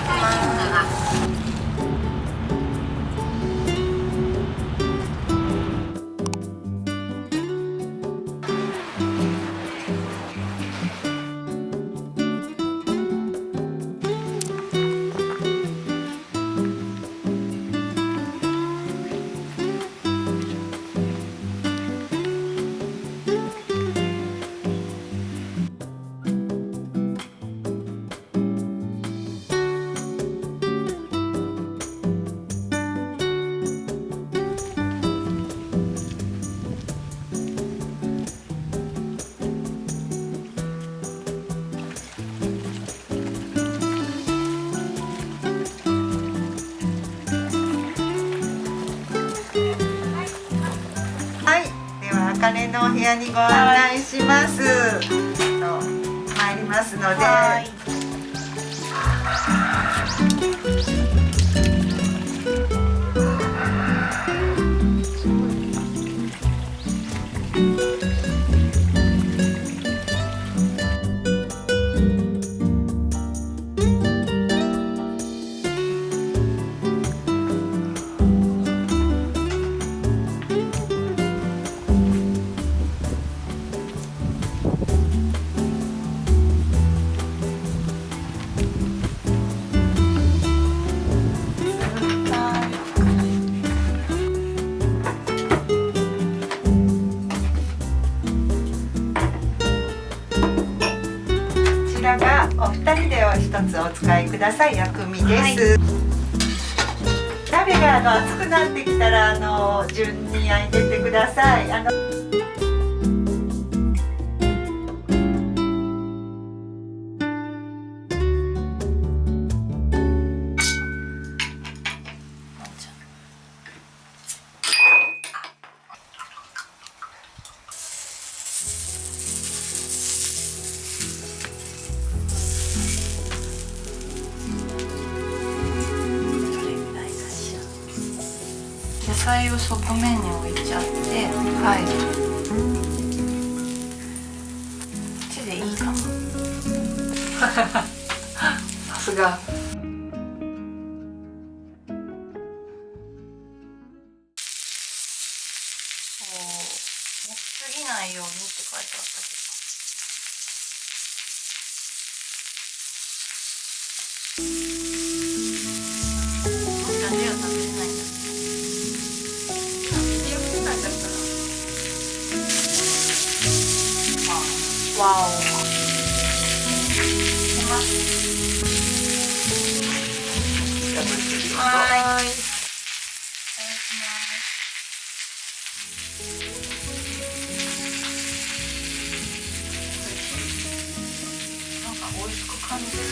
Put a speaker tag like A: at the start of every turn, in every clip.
A: きます。
B: はい、ではあかねのお部屋にご案内します。参りますので。こちらがお二人で一つお使いください薬味です。鍋が熱くなってきたら順に焼いてってください。
A: 野菜を側面に置いちゃって、はい。こっちでいいかも。さすが。焼きすぎないようにって書いてあったけど。なんでは食べれないんだ。わお。はい。いただきます。なんか美味しく感じるよ。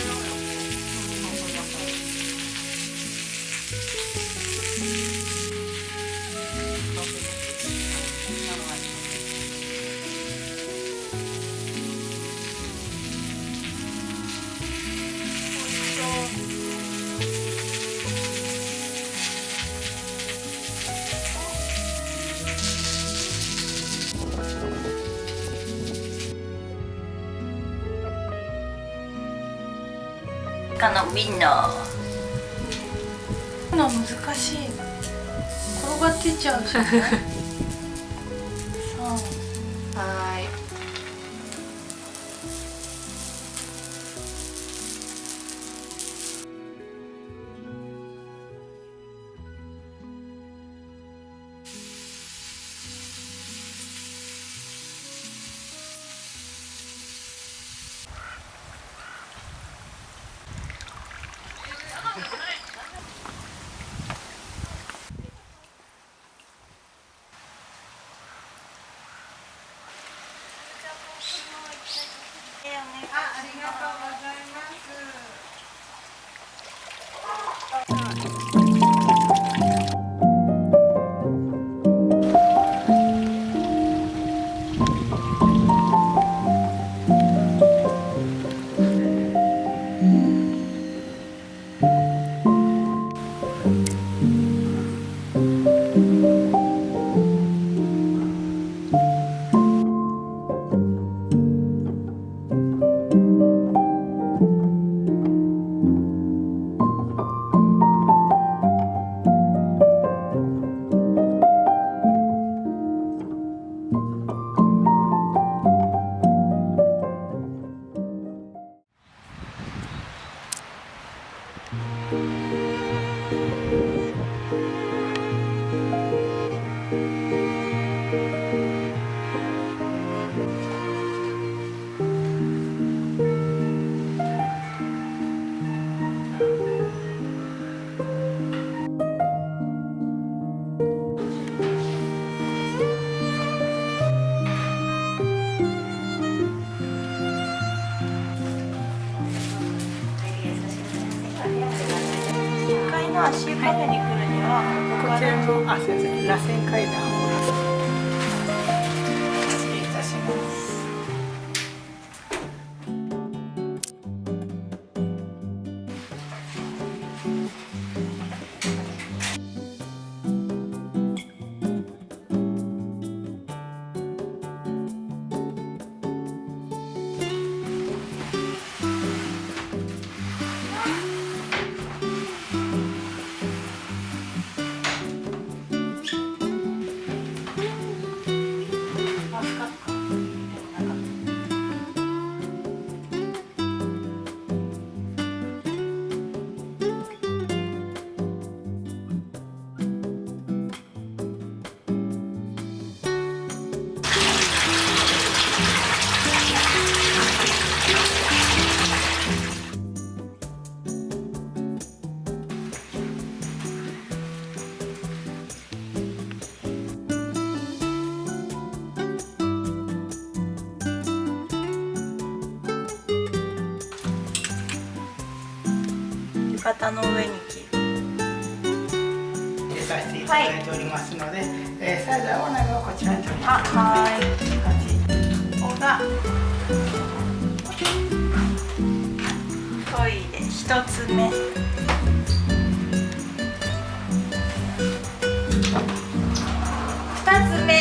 A: のウィンナー。難しい。転がってっちゃうじゃない。はい。
B: ありがとうございます。
A: 1階の足湯カフェに来るには、ここ
C: こち
A: から
C: らの、すいません、螺旋階段を。
A: 失礼いたします。浴衣の上に着る。
C: 入れさせていただいておりますので、サイズはお鍋をこちらに取ります。
A: はい。ここがトイレ1つ目。2つ目。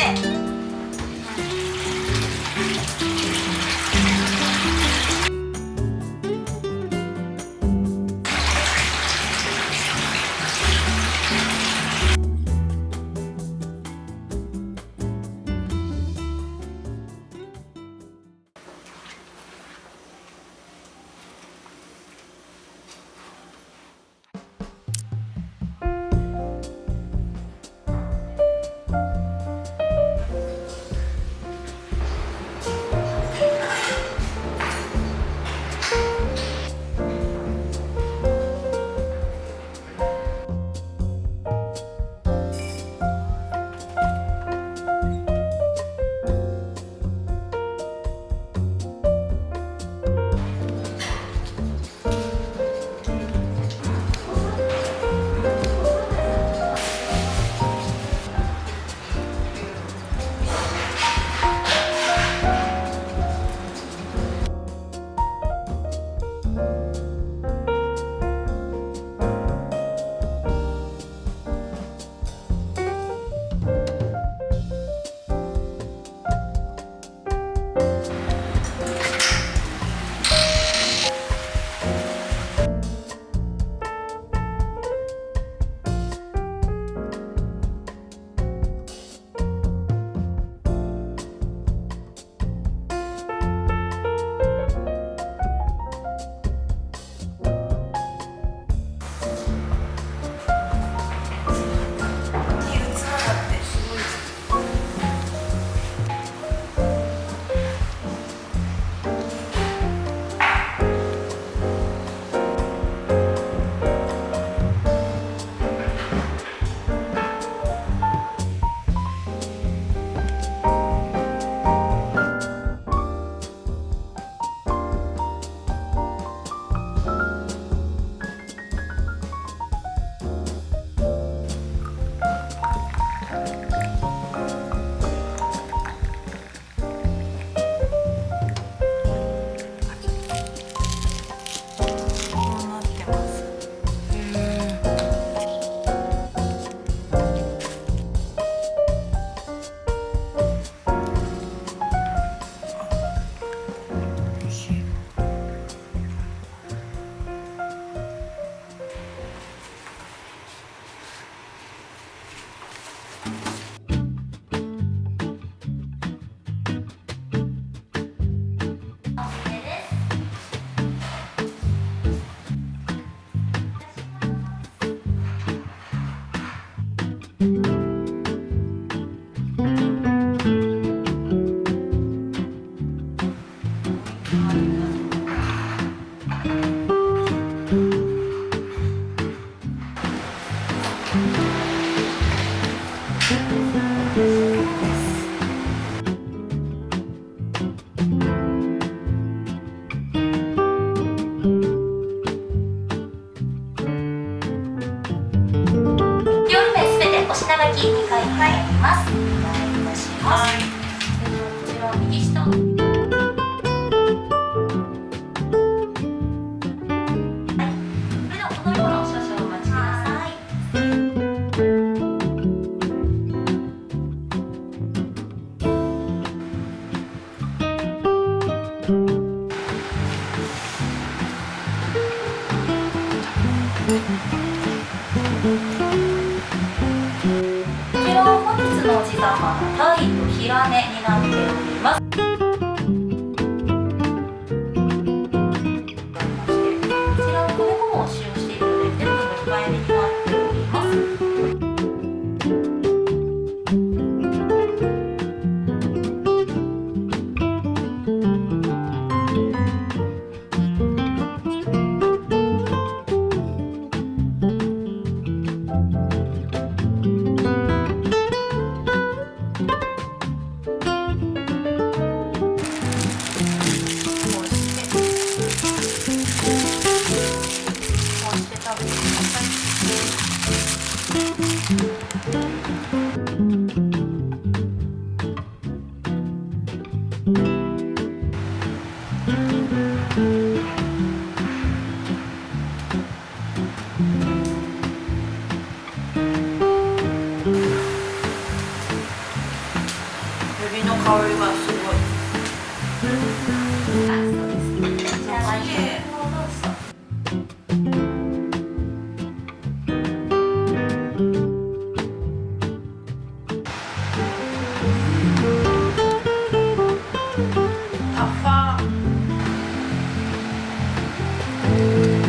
A: こちらは本日のお地魚、タイとヒラメになっております。こちらは米粉を使用しているので、全部が控えめになっております。
B: エビの香りがすごい。タファ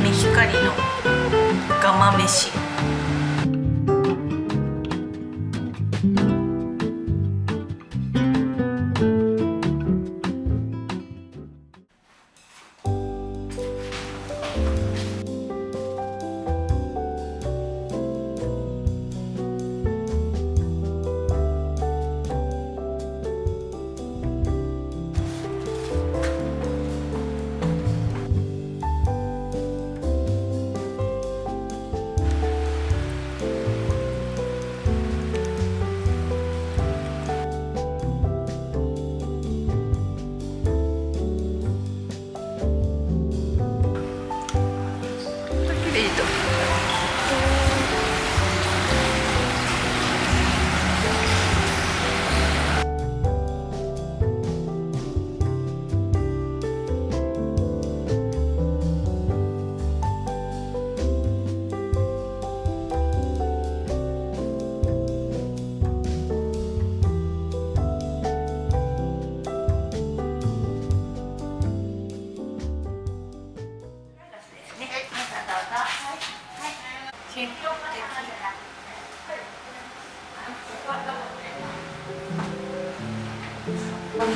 B: メヒカリのガマ飯。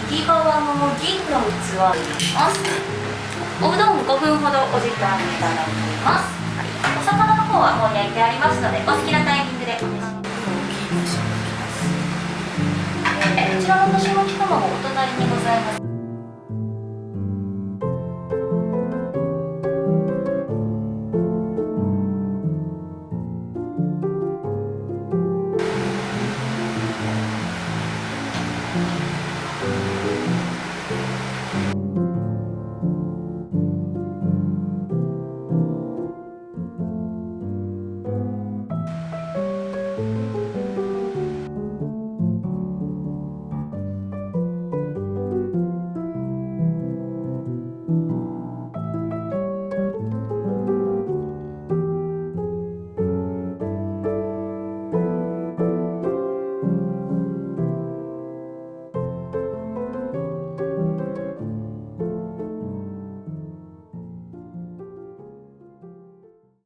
D: 右側の銀の器になります。おうどん5分ほどお時間いただきます。お魚の方はもう焼いてありますので、お好きなタイミングでお願いします。こちらの干し巻き卵お隣にございます。